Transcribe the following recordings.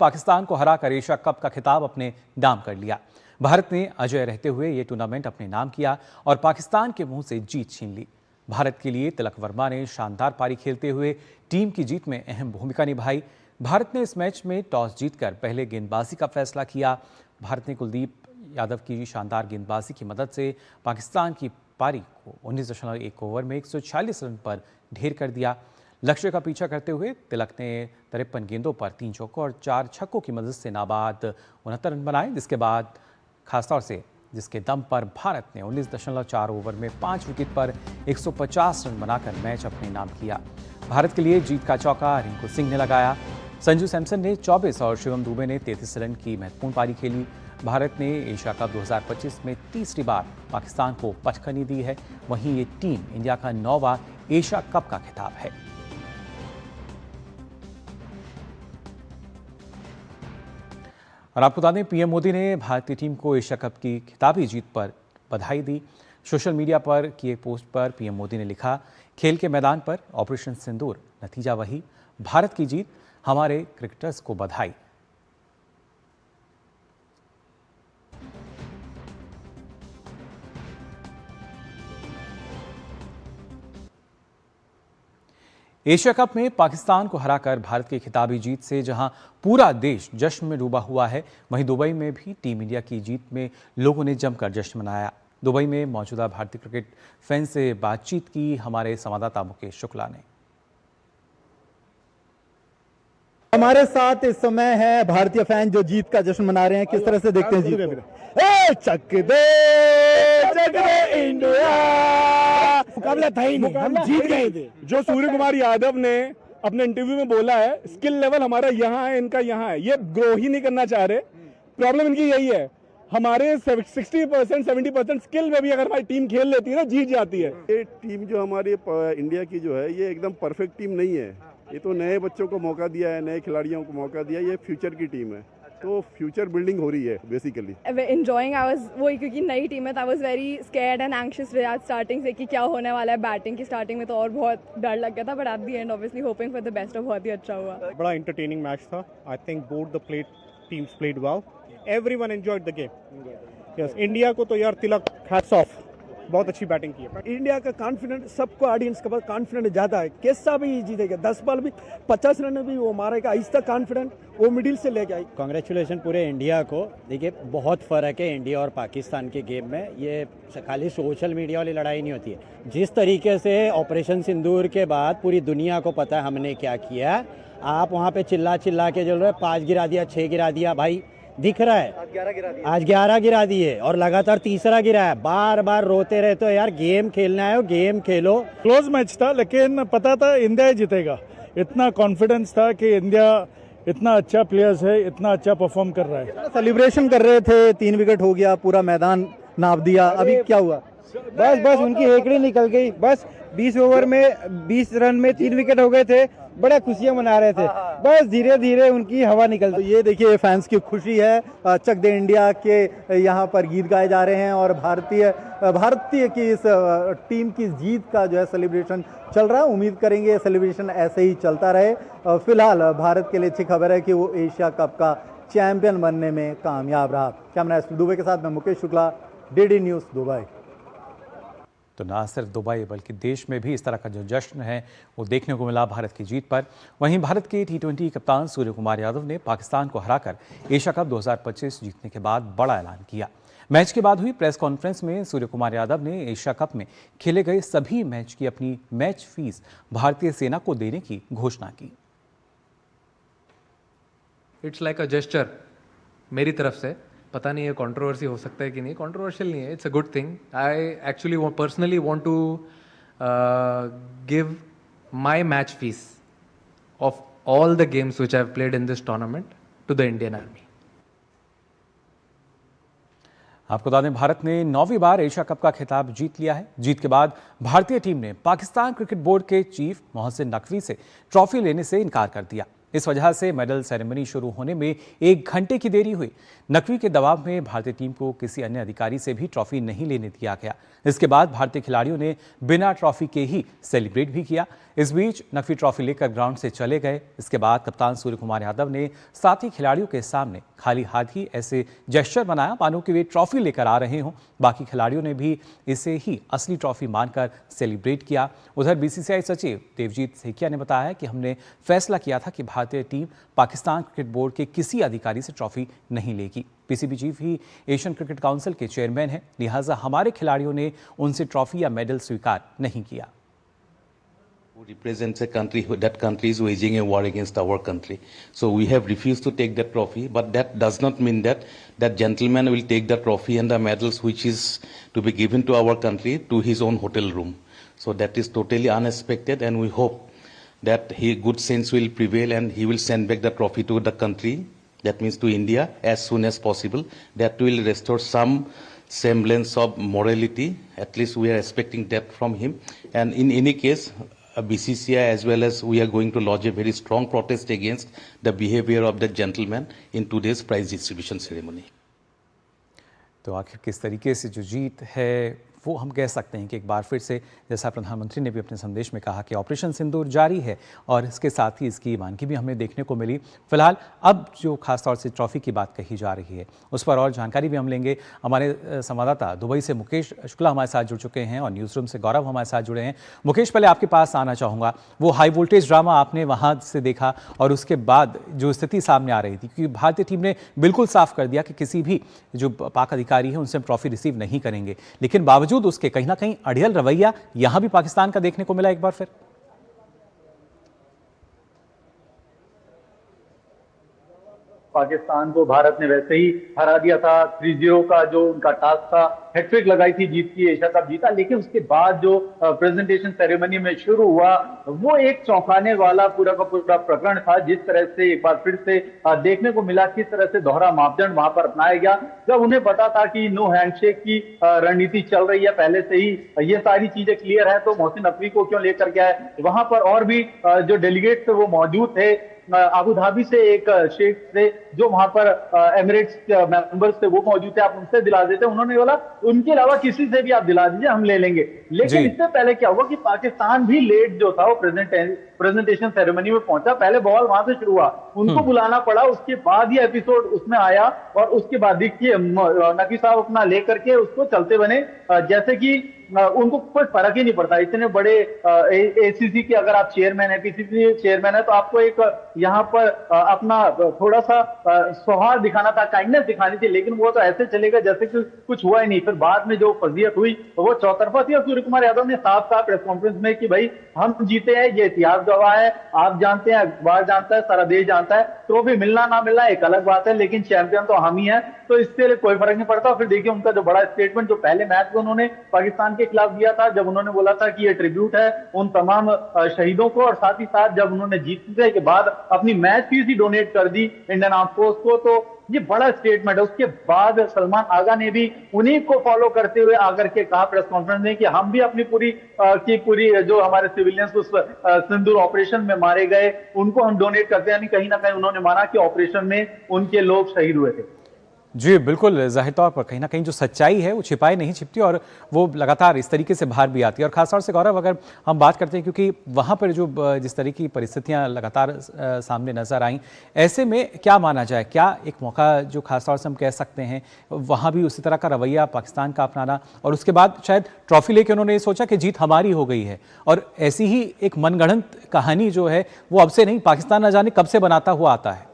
पाकिस्तान को हराकर Asia cup का खिताब अपने नाम कर लिया। भारत ने अजय रहते हुए ये टूर्नामेंट अपने नाम किया और पाकिस्तान के मुंह से जीत छीन ली। भारत के लिए तिलक वर्मा ने शानदार पारी खेलते हुए टीम की जीत में अहम भूमिका निभाई। भारत ने इस मैच में टॉस जीतकर पहले गेंदबाजी का फैसला किया। भारत ने कुलदीप यादव की शानदार गेंदबाजी की मदद से पाकिस्तान की पारी को 19.1 ओवर में 146 रन पर ढेर कर दिया। लक्ष्य का पीछा करते हुए तिलक ने 53 गेंदों पर 3 चौकों और 4 छक्कों की मदद से नाबाद 69 रन बनाए, खासतौर से जिसके दम पर भारत ने 19.4 ओवर में 5 विकेट पर 150 रन बनाकर मैच अपने नाम किया। भारत के लिए जीत का चौका रिंकू सिंह ने लगाया। संजू सैमसन ने 24 और शिवम दुबे ने 33 रन की महत्वपूर्ण पारी खेली। भारत ने एशिया कप 2025 में तीसरी बार पाकिस्तान को पटखनी दी है। वहीं ये टीम इंडिया का 9वां एशिया कप का खिताब है। और आपको बता दें, पीएम मोदी ने भारतीय टीम को एशिया कप की खिताबी जीत पर बधाई दी। सोशल मीडिया पर किए पोस्ट पर पीएम मोदी ने लिखा, खेल के मैदान पर ऑपरेशन सिंदूर, नतीजा वही, भारत की जीत, हमारे क्रिकेटर्स को बधाई। एशिया कप में पाकिस्तान को हराकर भारत की खिताबी जीत से जहां पूरा देश जश्न में डूबा हुआ है, वहीं दुबई में भी टीम इंडिया की जीत में लोगों ने जमकर जश्न मनाया। दुबई में मौजूदा भारतीय क्रिकेट फैन से बातचीत की हमारे संवाददाता मुकेश शुक्ला ने। हमारे साथ इस समय है भारतीय फैन जो जीत का जश्न मना रहे हैं। किस तरह से देखते हैं जीत को? चक दे इंडिया, मुकाबला था ही नहीं, हम जीत गए थे। जो सूर्य कुमार यादव ने अपने इंटरव्यू में बोला है, स्किल लेवल हमारा यहाँ है, इनका यहाँ है, ये ग्रो ही नहीं करना चाह रहे। प्रॉब्लम इनकी यही है। हमारे 60% 70% स्किल में भी अगर हमारी टीम खेल लेती है ना, जीत जाती है। ये टीम जो हमारी इंडिया की जो है, ये एकदम परफेक्ट टीम नहीं है। ये तो नए बच्चों को मौका दिया है, नए खिलाड़ियों को मौका दिया, ये फ्यूचर की टीम है, तो फ्यूचर बिल्डिंग हो रही है बेसिकली। एंजॉयिंग आई वाज वही, क्योंकि नई टीम है तो I was very scared and anxious आज स्टार्टिंग से कि क्या होने वाला है। बैटिंग की स्टार्टिंग में तो और बहुत डर लग गया था, but at the end obviously hoping for the best और बहुत ही अच्छा हुआ। बड़ा एंटरटेनिंग मैच था। I think both the teams played well, everyone enjoyed the game. Yes, India को तो यार तिलक, हैट्स ऑफ, बहुत अच्छी बैटिंग की है। इंडिया का कॉन्फिडेंस, सबको ऑडियंस का कॉन्फिडेंस ज्यादा है। कैसा भी जीतेगा, 10 बॉल भी 50 रन भी वो मारेगा, ऐसा कॉन्फिडेंट वो मिडिल से लेके आई। कांग्रेचुलेशन पूरे इंडिया को। देखिए, बहुत फर्क है इंडिया और पाकिस्तान के गेम में। ये खाली सोशल मीडिया वाली लड़ाई नहीं होती है। जिस तरीके से ऑपरेशन सिंदूर के बाद पूरी दुनिया को पता है हमने क्या किया, आप वहाँ पे चिल्ला के जो है 5 गिरा दिया, 6 गिरा दिया, भाई दिख रहा है। आज 11 गिरा दिए और लगातार तीसरा गिरा है। बार बार रोते रहते हो यार, गेम खेलना है, गेम खेलो। क्लोज मैच था, लेकिन पता था इंडिया जीतेगा। इतना कॉन्फिडेंस था कि इंडिया इतना अच्छा प्लेयर्स है, इतना अच्छा परफॉर्म कर रहा है। सेलिब्रेशन कर रहे थे, 3 विकेट हो गया, पूरा मैदान नाप दिया, अभी क्या हुआ? बस उनकी हेकड़ी निकल गई। बस 20 ओवर में 20 रन में 3 विकेट हो गए थे, बड़ा खुशियां मना रहे थे। बस धीरे धीरे उनकी हवा निकल गई। ये देखिए, फैंस की खुशी है। चक दे इंडिया के यहाँ पर गीत गाए जा रहे हैं और भारतीय की इस टीम की जीत का जो है सेलिब्रेशन चल रहा है। उम्मीद करेंगे सेलिब्रेशन ऐसे ही चलता रहे। फिलहाल भारत के लिए अच्छी खबर है कि वो एशिया कप का चैंपियन बनने में कामयाब रहा। कैमरा दुबई के साथ मैं Mukesh Shukla, DD news Dubai. तो ना सिर्फ दुबई बल्कि देश में भी इस तरह का जो जश्न है वो देखने को मिला भारत की जीत पर। वहीं भारत के T20 कप्तान सूर्य कुमार यादव ने पाकिस्तान को हराकर एशिया कप 2025 जीतने के बाद बड़ा ऐलान किया। मैच के बाद हुई प्रेस कॉन्फ्रेंस में सूर्य कुमार यादव ने एशिया कप में खेले गए सभी मैच की अपनी मैच फीस भारतीय सेना को देने की घोषणा की। इट्स लाइक अ जेस्चर मेरी तरफ से। पता नहीं है कंट्रोवर्सी हो सकता है कि नहीं, कंट्रोवर्शियल नहीं है, it's a good thing. I actually personally want to give my match fees of all the games which I have played in this tournament to the Indian army. आपको बता दें, भारत ने 9वीं बार एशिया कप का खिताब जीत लिया है। जीत के बाद भारतीय टीम ने पाकिस्तान क्रिकेट बोर्ड के चीफ मोहसिन नकवी से ट्रॉफी लेने से इनकार कर दिया। इस वजह से मेडल सेरेमनी शुरू होने में 1 घंटे की देरी हुई। नकवी के दबाव में भारतीय टीम को किसी अन्य अधिकारी से भी ट्रॉफी नहीं लेने दिया गया। इसके बाद भारतीय खिलाड़ियों ने बिना ट्रॉफी के ही सेलिब्रेट भी किया। इस बीच नकवी ट्रॉफी लेकर ग्राउंड से चले गए। इसके बाद कप्तान सूर्य कुमार यादव ने साथी खिलाड़ियों के सामने खाली हाथ ही ऐसे जेस्चर बनाया मानो कि वे ट्रॉफी लेकर आ रहे हों। बाकी खिलाड़ियों ने भी इसे ही असली ट्रॉफी मानकर सेलिब्रेट किया। उधर बीसीसीआई सचिव देवजीत सेकिया ने बताया कि हमने फैसला किया था कि भारतीय टीम पाकिस्तान क्रिकेट बोर्ड के किसी अधिकारी से ट्रॉफी नहीं लेगी। पीसीबी चीफ ही एशियन क्रिकेट काउंसिल के चेयरमैन हैं, लिहाजा हमारे खिलाड़ियों ने उनसे ट्रॉफी या मेडल स्वीकार नहीं किया। Who represents a country, that country is waging a war against our country. So we have refused to take that trophy, but that does not mean that that gentleman will take the trophy and the medals which is to be given to our country to his own hotel room. So that is totally unexpected, and we hope that good sense will prevail and he will send back the trophy to the country, that means to India, as soon as possible. That will restore some semblance of morality. At least we are expecting that from him. And in any case, BCCI as well as we are going to lodge a very strong protest against the behavior of the gentleman in today's prize distribution ceremony. तो आखिर किस तरीके से जो जीत है वो हम कह सकते हैं कि एक बार फिर से, जैसा प्रधानमंत्री ने भी अपने संदेश में कहा कि ऑपरेशन सिंदूर जारी है और इसके साथ ही इसकी ईमानगी भी हमें देखने को मिली। फिलहाल अब जो खासतौर से ट्रॉफी की बात कही जा रही है उस पर और जानकारी भी हम लेंगे। हमारे संवाददाता दुबई से मुकेश शुक्ला हमारे साथ जुड़ चुके हैं और न्यूज़ रूम से गौरव हमारे साथ जुड़े हैं। मुकेश, पहले आपके पास आना चाहूँगा, वो हाई वोल्टेज ड्रामा आपने वहाँ से देखा और उसके बाद जो स्थिति सामने आ रही थी, क्योंकि भारतीय टीम ने बिल्कुल साफ कर दिया कि किसी भी जो पाक अधिकारी है उनसे हम ट्रॉफी रिसीव नहीं करेंगे, लेकिन बावजूद उसके कहीं ना कहीं अड़ियल रवैया यहां भी पाकिस्तान का देखने को मिला एक बार फिर। पाकिस्तान को भारत ने वैसे ही हरा दिया था। 3-0 का जो उनका टास्क था, हैट्रिक लगाई थी जीत की, एशिया कप जीता, लेकिन उसके बाद जो प्रेजेंटेशन सेरेमनी में शुरू हुआ वो एक चौंकाने वाला पूरा का पूरा प्रकरण था। जिस तरह से एक बार फिर से देखने को मिला किस तरह से दोहरा मापदंड वहां पर अपनाया गया। जब उन्हें पता था कि नो हैंडशेक की रणनीति चल रही है पहले से ही, ये सारी चीजें क्लियर है, तो मोहसिन नकवी को क्यों लेकर के आए। वहां पर और भी जो डेलीगेट थे वो मौजूद थे। अबू धाबी से एक शेख थे जो वहां पर एमिरेट्स मेंबर्स थे, वो मौजूद थे, आप उनसे दिला देते। उन्होंने बोला उनके अलावा किसी से भी आप दिला दीजिए, हम ले लेंगे। लेकिन इससे पहले क्या हुआ कि पाकिस्तान भी लेट जो था वो प्रेजेंटेशन सेरेमनी में पहुंचा। पहले बॉल वहां से शुरू हुआ, उनको बुलाना पड़ा, उसके बाद ये एपिसोड उसमें आया और उसके बाद देखिए नकवी साहब अपना लेकर के उसको चलते बने जैसे कि उनको कोई फर्क ही नहीं पड़ता। इतने बड़े एसीसी के अगर आप चेयरमैन है, पीसीसी चेयरमैन है, तो आपको एक यहाँ पर अपना थोड़ा सा सौहार्द दिखाना था, काइंडनेस दिखानी थी, लेकिन वो तो ऐसे चलेगा जैसे कि कुछ हुआ ही नहीं। फिर बाद में जो फजीयत हुई वो चौतरफा थी और सूर्य कुमार यादव ने साफ साफ प्रेस कॉन्फ्रेंस में कि भाई हम जीते हैं, ये इतिहास गवाह है, आप जानते हैं, अखबार जानता है, सारा देश जानता है। ट्रॉफी मिलना ना मिलना एक अलग बात है, लेकिन चैंपियन तो हम ही है, तो इससे कोई फर्क नहीं पड़ता। फिर देखिए उनका जो बड़ा स्टेटमेंट जो पहले मैच में उन्होंने पाकिस्तान के खिलाफ दिया था, जब उन्होंने बोला था कि ये ट्रिब्यूट है उन तमाम शहीदों को, और साथ ही साथ जब उन्होंने जीतने के बाद अपनी मैच फीस ही डोनेट कर दी इंडियन आर्म फोर्स को, तो ये बड़ा स्टेटमेंट है। उसके बाद सलमान आगा ने भी उन्हीं को फॉलो करते हुए आकर के कहा प्रेस कॉन्फ्रेंस में कि हम भी अपनी पूरी जो हमारे सिविलियंस उस सिंदूर ऑपरेशन में मारे गए उनको हम डोनेट करते हैं। यानी कहीं ना कहीं उन्होंने माना कि ऑपरेशन में उनके लोग शहीद हुए थे। जी बिल्कुल, जाहिर तौर पर कहीं ना कहीं जो सच्चाई है वो छिपाई नहीं छिपती और वो लगातार इस तरीके से बाहर भी आती है। और खासतौर से गौरव, अगर हम बात करते हैं, क्योंकि वहाँ पर जो जिस तरह की परिस्थितियाँ लगातार सामने नजर आईं, ऐसे में क्या माना जाए, क्या एक मौका जो खासतौर से हम कह सकते हैं वहाँ भी उसी तरह का रवैया पाकिस्तान का अपनाना, और उसके बाद शायद ट्रॉफी लेके उन्होंने ये सोचा कि जीत हमारी हो गई है, और ऐसी ही एक मनगढ़ंत कहानी जो है वो अब से नहीं, पाकिस्तान न जाने कब से बनाता हुआ आता है।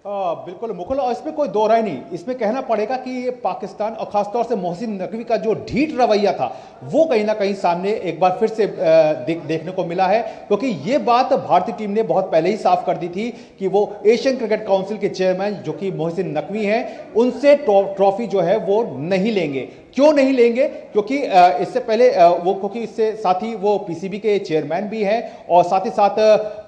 बिल्कुल मुकुल, और इसमें कोई दो राय नहीं। इसमें कहना पड़ेगा कि पाकिस्तान और खासतौर से मोहसिन नकवी का जो ढीठ रवैया था वो कहीं ना कहीं सामने एक बार फिर से देखने को मिला है, क्योंकि ये बात भारतीय टीम ने बहुत पहले ही साफ कर दी थी कि वो एशियन क्रिकेट काउंसिल के चेयरमैन जो कि मोहसिन नकवी हैं उनसे ट्रॉफी जो है वो नहीं लेंगे। क्यों नहीं लेंगे? क्योंकि इससे पहले क्योंकि इससे साथ ही वो पीसीबी के चेयरमैन भी हैं और साथ ही साथ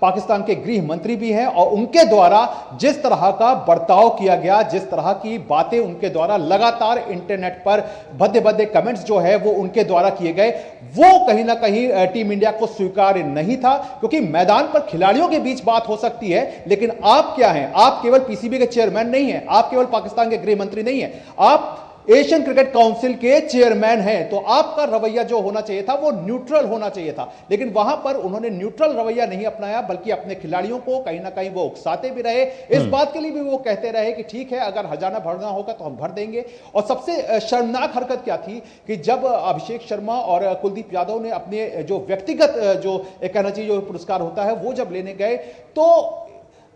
पाकिस्तान के गृह मंत्री भी हैं, और उनके द्वारा जिस तरह का बर्ताव किया गया, जिस तरह की बातें उनके द्वारा लगातार इंटरनेट पर भद्दे भद्दे कमेंट्स जो है वो उनके द्वारा किए गए, वो कहीं ना कहीं टीम इंडिया को स्वीकार्य नहीं था। क्योंकि मैदान पर खिलाड़ियों के बीच बात हो सकती है, लेकिन आप क्या हैं? आप केवल पीसीबी के चेयरमैन नहीं हैं, आप केवल पाकिस्तान के गृह मंत्री नहीं हैं, आप एशियन क्रिकेट काउंसिल के चेयरमैन हैं, तो आपका रवैया जो होना चाहिए था वो न्यूट्रल होना चाहिए था, लेकिन वहां पर उन्होंने न्यूट्रल रवैया नहीं अपनाया, बल्कि अपने खिलाड़ियों को कहीं ना कहीं वो उकसाते भी रहे। इस बात के लिए भी वो कहते रहे कि ठीक है, अगर खजाना भरना होगा तो हम भर देंगे। और सबसे शर्मनाक हरकत क्या थी कि जब अभिषेक शर्मा और कुलदीप यादव ने अपने जो व्यक्तिगत जो कहना चाहिए जो पुरस्कार होता है वो जब लेने गए, तो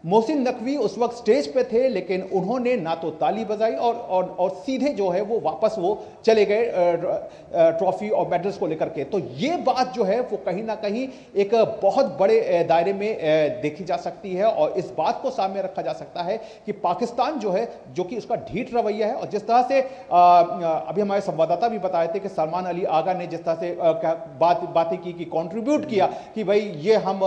मोहसिन नकवी उस वक्त स्टेज पे थे, लेकिन उन्होंने ना तो ताली बजाई और सीधे जो है वो वापस वो चले गए ट्रॉफी और मेडल्स को लेकर के। तो ये बात जो है वो कहीं ना कहीं एक बहुत बड़े दायरे में देखी जा सकती है, और इस बात को सामने रखा जा सकता है कि पाकिस्तान जो है, जो कि उसका ढीठ रवैया है, और जिस तरह से अभी हमारे संवाददाता भी बताए थे कि सलमान अली आगा ने जिस तरह से बातें की कि कंट्रीब्यूट किया कि भाई ये हम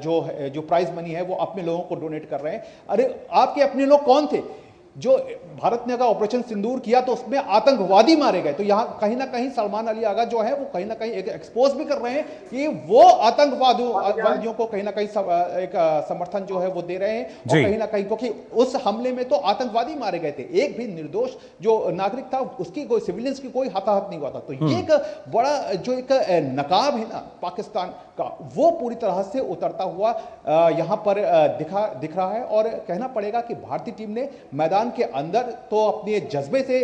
जो प्राइज मनी है वो अपने लोगों को डोनेट कर रहे हैं। अरे आपके अपने लोग कौन थे? जो भारत ने अगर ऑपरेशन सिंदूर किया तो उसमें आतंकवादी मारे गए, तो यहां कहीं ना कहीं सलमान अली आगा जो है वो कहीं ना कहीं एक एक्सपोज भी कर रहे हैं कि वो आतंकवादियों को कहीं ना कहीं एक समर्थन जो है वो दे रहे हैं, और कहीं ना कहीं क्योंकि उस हमले में तो आतंकवादी मारे गए थे, एक भी निर्दोष जो नागरिक था उसकी कोई सिविलियंस की कोई हताहत नहीं हुआ था। तो ये एक बड़ा जो एक नकाब है ना पाकिस्तान का, वो पूरी तरह से उतरता हुआ यहां पर दिख रहा है। और कहना पड़ेगा कि भारतीय टीम ने मैदान के अंदर तो अपने जज्बे से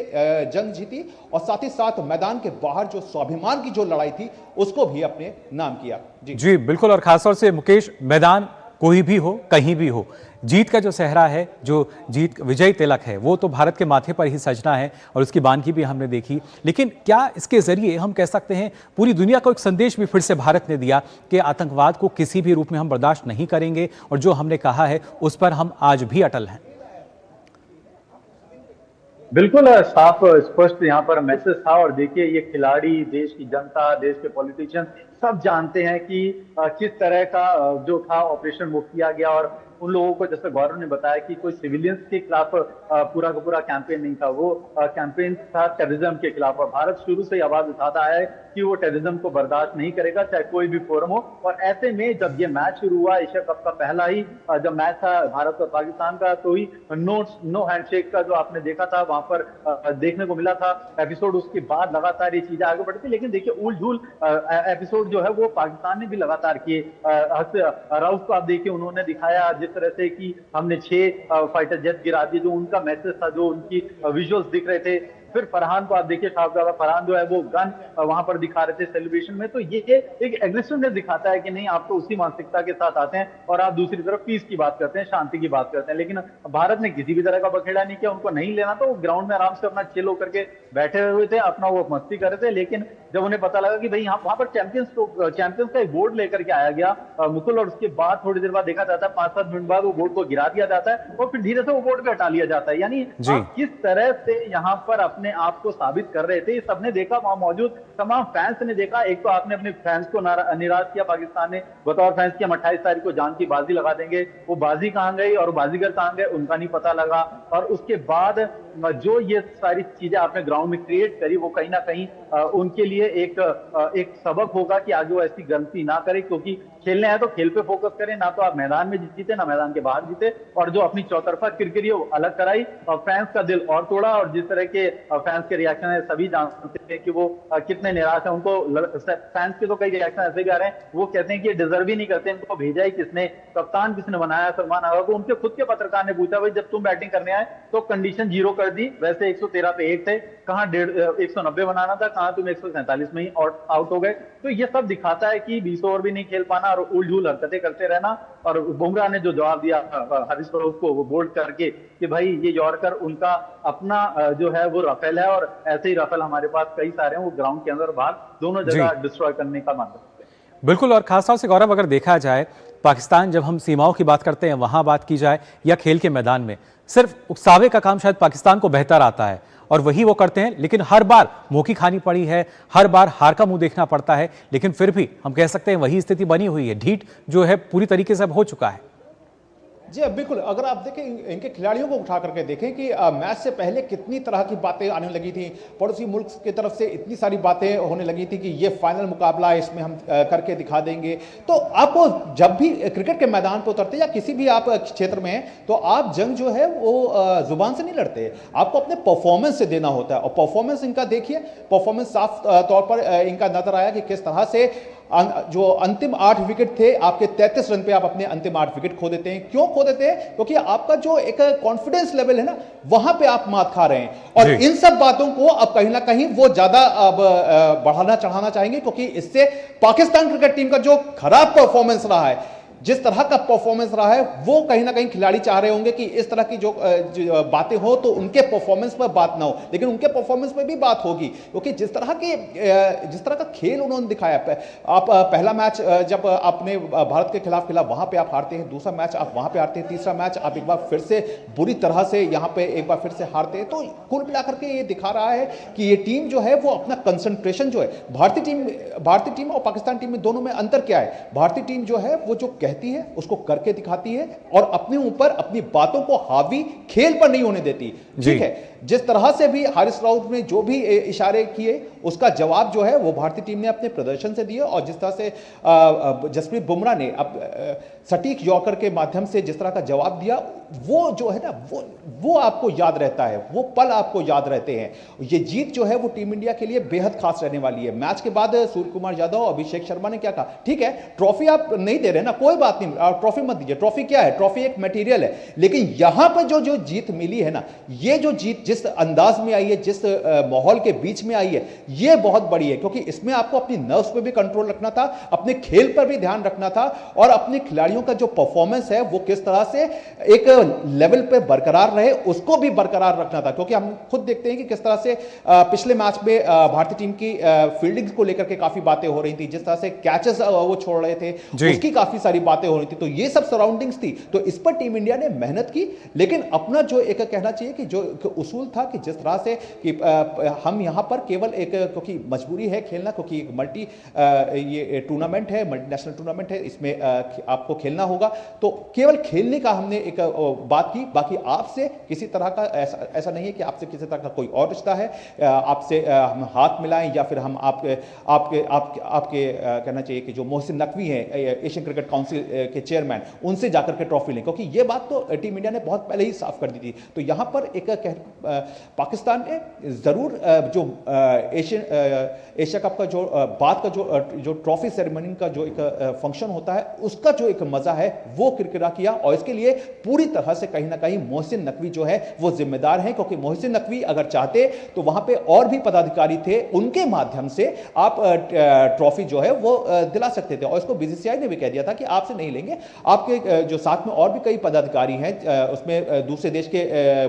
जंग जीती, और साथ ही साथ मैदान के बाहर जो स्वाभिमान की जो लड़ाई थी उसको भी अपने नाम किया। जी बिल्कुल, और खासतौर से मुकेश, मैदान कोई भी हो, कहीं भी हो, जीत का जो सहरा है, जो जीत विजय तिलक है, वो तो भारत के माथे पर ही सजना है, और उसकी बानगी भी हमने देखी। लेकिन क्या इसके जरिए हम कह सकते हैं पूरी दुनिया को एक संदेश भी फिर से भारत ने दिया कि आतंकवाद को किसी भी रूप में हम बर्दाश्त नहीं करेंगे, और जो हमने कहा है उस पर हम आज भी अटल हैं? बिल्कुल साफ स्पष्ट यहाँ पर मैसेज था। और देखिए, ये खिलाड़ी, देश की जनता, देश के पॉलिटिशियन सब जानते हैं कि किस तरह का जो था ऑपरेशन वो किया गया, और उन लोगों को, जैसे गौरव ने बताया, कि कोई सिविलियंस के खिलाफ पूरा का पूरा कैंपेन नहीं था, वो कैंपेन था टेररिज्म के खिलाफ। और भारत शुरू से आवाज उठाता है कि वो टेररिज्म को बर्दाश्त नहीं करेगा, चाहे कोई भी फोरम हो। और ऐसे में जब ये मैच शुरू हुआ, एशिया कप का पहला ही जब मैच था भारत और पाकिस्तान का, तो ही नो हैंडशेक का जो आपने देखा था वहां पर देखने को मिला था एपिसोड। उसके बाद लगातार ये चीजें आगे बढ़ती, लेकिन देखिए उल झूल एपिसोड जो है वो पाकिस्तान ने भी लगातार किए। राउफ को आप देखिए, उन्होंने दिखाया जिस तरह से कि हमने 6 फाइटर जेट गिरा दिए, जो उनका मैसेज था, जो उनकी विजुअल्स दिख रहे थे। फिर फरहान को आप देखिए, शाहजादा फरहान जो है वो गन वहां पर दिखा रहे थे सेलिब्रेशन में। तो ये एक एग्रेसिवनेस दिखाता है कि नहीं, आप तो उसी मानसिकता के साथ आते हैं और आप दूसरी तरफ पीस की बात करते हैं, शांति की बात करते हैं। लेकिन भारत ने किसी भी तरह का बखेड़ा नहीं किया, उनको नहीं लेना, तो वो ग्राउंड में आराम से अपना चिल होकर के बैठे हुए थे, अपना वो मस्ती कर रहे थे। लेकिन जब उन्हें पता लगा कि भाई यहाँ वहां पर चैंपियंस का एक बोर्ड लेकर के आया गया मुकुल, और उसके बाद थोड़ी देर बाद देखा जाता है 5-7 मिनट बाद वो बोर्ड को गिरा दिया जाता है और फिर धीरे से वो बोर्ड पे हटा लिया जाता है। यानी किस तरह से यहाँ पर अपने आप को साबित कर रहे थे, सबने देखा, वहां मौजूद तमाम फैंस ने देखा। एक तो आपने अपने फैंस को निराश किया, पाकिस्तान ने बतौर फैंस की हम 28 तारीख को जान की बाजी लगा देंगे, वो बाजी कहां गई और बाजीगर कहां गए उनका नहीं पता लगा। और उसके बाद जो ये सारी चीजें आपने ग्राउंड में क्रिएट करी, वो कहीं ना कहीं उनके लिए एक सबक होगा कि आगे वो ऐसी गलती ना करे, क्योंकि खेलने हैं तो खेल पे फोकस करें, ना तो आप मैदान में जीते ना मैदान के बाहर जीते। और जो अपनी चौतरफा किरकिरी वो अलग कराई और फैंस का दिल और तोड़ा। और जिस तरह के फैंस के रिएक्शन है, सभी जानते हैं कि वो कितने निराश है। उनको फैंस के तो कई रिएक्शन ऐसे भी आ रहे हैं, वो कहते हैं कि ये डिजर्व ही नहीं करते, इनको भेजा ही किसने, कप्तान किसने बनाया, सलमान आगा को। उनके खुद के पत्रकार ने पूछा, भाई जब तुम बैटिंग करने आए तो कंडीशन 0 कर दी, वैसे 113 पे 1 थे, कहां 190 बनाना था, कहां तुम 147 में ही आउट हो गए। तो ये सब दिखाता है कि 20 ओवर भी नहीं खेल पाना और उलझुल हरकतें करते रहना। और बुमराह ने जो जवाब दिया हारिस फरोख को, वो बोल्ड करके कि भाई ये यॉर्कर उनका अपना जो है वो राफेल है, और ऐसे ही राफेल हमारे पास कई सारे हैं, वो ग्राउंड के अंदर बाहर दोनों जगह डिस्ट्रॉय करने का मतलब है। बिल्कुल, और खासतौर से गौरव, अगर देखा जाए पाकिस्तान, जब हम सीमाओं की बात करते हैं वहां बात की जाए या खेल के मैदान में, सिर्फ उकसावे का काम शायद पाकिस्तान को बेहतर आता है और वही वो करते हैं। लेकिन हर बार मौकी खानी पड़ी है, हर बार हार का मुंह देखना पड़ता है, लेकिन फिर भी हम कह सकते हैं वही स्थिति बनी हुई है, ढीठ जो है पूरी तरीके से अब हो चुका है। जी बिल्कुल, अगर आप देखें इनके खिलाड़ियों को उठा करके देखें कि मैच से पहले कितनी तरह की बातें आने लगी थी, पड़ोसी मुल्क की तरफ से इतनी सारी बातें होने लगी थी कि ये फाइनल मुकाबला है, इसमें हम करके दिखा देंगे। तो आपको जब भी क्रिकेट के मैदान पर उतरते या किसी भी आप क्षेत्र में हैं, तो आप जंग जो है वो जुबान से नहीं लड़ते, आपको अपने परफॉर्मेंस से देना होता है। और परफॉर्मेंस इनका देखिए, परफॉर्मेंस साफ तौर पर इनका नजर आया कि किस तरह से जो अंतिम 8 विकेट थे, आपके 33 रन पे आप अपने अंतिम 8 विकेट खो देते हैं। क्यों खो देते हैं? क्योंकि आपका जो एक कॉन्फिडेंस लेवल है ना, वहां पे आप मात खा रहे हैं। और इन सब बातों को अब कहीं ना कहीं वो ज्यादा अब बढ़ाना चढ़ाना चाहेंगे, क्योंकि इससे पाकिस्तान क्रिकेट टीम का जो खराब परफॉर्मेंस रहा है, जिस तरह का परफॉर्मेंस रहा है, वो कहीं ना कहीं खिलाड़ी चाह रहे होंगे कि इस तरह की जो बातें हो तो उनके परफॉर्मेंस पर बात ना हो, लेकिन उनके परफॉर्मेंस पर भी बात होगी। क्योंकि जिस तरह का खेल उन्होंने दिखाया, आप पहला मैच जब आपने भारत के खिलाफ खेला वहां पे आप हारते हैं, दूसरा मैच आप वहां पे हारते हैं, तीसरा मैच आप एक बार फिर से बुरी तरह से यहां पे एक बार फिर से हारते हैं। तो कुल मिलाकर के ये दिखा रहा है कि ये टीम जो है वो अपना कंसंट्रेशन जो है, भारतीय टीम और पाकिस्तान टीम में दोनों में अंतर क्या है? भारतीय टीम जो है वो जो कहती है उसको करके दिखाती है और अपने ऊपर अपनी बातों को हावी खेल पर नहीं होने देती। ठीक है, जिस तरह से भी हारिस राउत ने जो भी इशारे किए उसका जवाब जो है वो भारतीय टीम ने अपने प्रदर्शन से दिया। और जिस तरह से जसप्रीत बुमराह ने अब सटीक यॉर्कर के माध्यम से जिस तरह का जवाब दिया, वो जो है ना वो आपको याद रहता है, वो पल आपको याद रहते हैं। ये जीत जो है वो टीम इंडिया के लिए बेहद खास रहने वाली है। मैच के बाद सूर्य कुमार यादव और अभिषेक शर्मा ने क्या कहा, ठीक है ट्रॉफी आप नहीं दे रहे ना, कोई बात नहीं, ट्रॉफी मत दीजिए। ट्रॉफी क्या है? ट्रॉफी एक मटेरियल है, लेकिन यहां पर जो जीत मिली है ना, ये जो जीत जिस अंदाज में आई है, जिस माहौल के बीच में आई है, ये बहुत बड़ी है। क्योंकि इसमें आपको अपनी नर्व्स पे भी कंट्रोल रखना था, अपने खेल पर भी ध्यान रखना था, और अपने खिलाड़ियों का जो परफॉर्मेंस है वो किस तरह से एक लेवल पे बरकरार रहे उसको भी बरकरार रखना था। क्योंकि हम खुद देखते हैं कि किस तरह से पिछले मैच में भारतीय टीम की फील्डिंग को लेकर के काफी बातें हो रही थी, जिस तरह से कैचेस वो छोड़ रहे थे उसकी काफी सारी बातें हो रही थी। तो ये सब सराउंडिंग्स थी, तो इस पर टीम इंडिया ने मेहनत की। लेकिन अपना जो एक कहना चाहिए कि जो उसूल था कि जिस तरह से कि हम यहां पर केवल एक, क्योंकि मजबूरी है खेलना, क्योंकि एक मल्टी ये टूर्नामेंट है, मल्टीनेशनल टूर्नामेंट है, इसमें आपको खेलना होगा, तो केवल खेलने का हमने एक बात की। बाकी आपसे किसी तरह का ऐसा नहीं है कि आपसे किसी तरह का कोई और रिश्ता है, आपसे हम हाथ मिलाएं या फिर हम आपके कहना चाहिए कि जो मोहसिन नकवी हैं एशियन क्रिकेट काउंसिल के चेयरमैन, उनसे जाकर के ट्रॉफी लें, क्योंकि ये बात तो टीम इंडिया ने बहुत पहले ही साफ कर दी थी। तो यहां पर एक पाकिस्तान ने जरूर जो एशिया कप का जो बाद का जो ट्रॉफी सेरेमनी का जो एक फंक्शन होता है उसका जो एक मजा है वो किरकिरा किया। और इसके लिए पूरी तरह से कहीं ना कहीं मोहसिन नकवी जो है वो जिम्मेदार है, क्योंकि मोहसिन नकवी अगर चाहते तो वहां पे और भी पदाधिकारी थे, उनके माध्यम से आप ट्रॉफी जो है वो दिला सकते थे। और इसको बीसीसीआई ने भी कह दिया था कि आपसे नहीं लेंगे, आपके जो साथ में और भी कई पदाधिकारी हैं, उसमें दूसरे देश के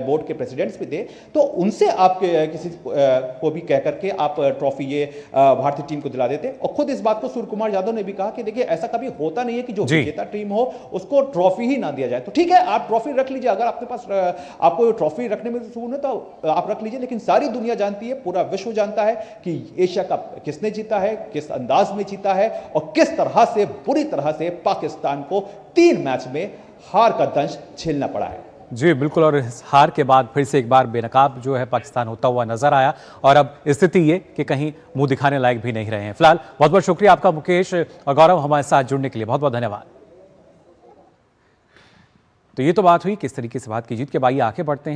बोर्ड के प्रेसिडेंट्स भी थे, तो उनसे आप किसी को भी कह करके आप ट्रॉफी ये भारतीय टीम को दिला देते। और खुद इस बात को सूर्य कुमार यादव ने भी कहा कि देखिए ऐसा कभी होता नहीं है कि जो विजेता टीम हो उसको ट्रॉफी ही ना दिया जाए। तो ठीक है, आप ट्रॉफी रख लीजिए, अगर आपके पास आपको ट्रॉफी रखने में सुकून है तो आप रख लीजिए। लेकिन सारी दुनिया जानती है, पूरा विश्व जानता है कि एशिया कप किसने जीता है, किस अंदाज में जीता है, और किस तरह से बुरी तरह से पाकिस्तान को 3 मैच में हार का दंश झेलना पड़ा है। जी बिल्कुल, और इस हार के बाद फिर से एक बार बेनकाब जो है पाकिस्तान होता हुआ नजर आया, और अब स्थिति ये कि कहीं मुंह दिखाने लायक भी नहीं रहे हैं। फिलहाल बहुत बहुत शुक्रिया आपका मुकेश और गौरव, हमारे साथ जुड़ने के लिए बहुत बहुत धन्यवाद। तो ये तो बात हुई किस तरीके से बात की जीत के बाद आगे बढ़ते हैं।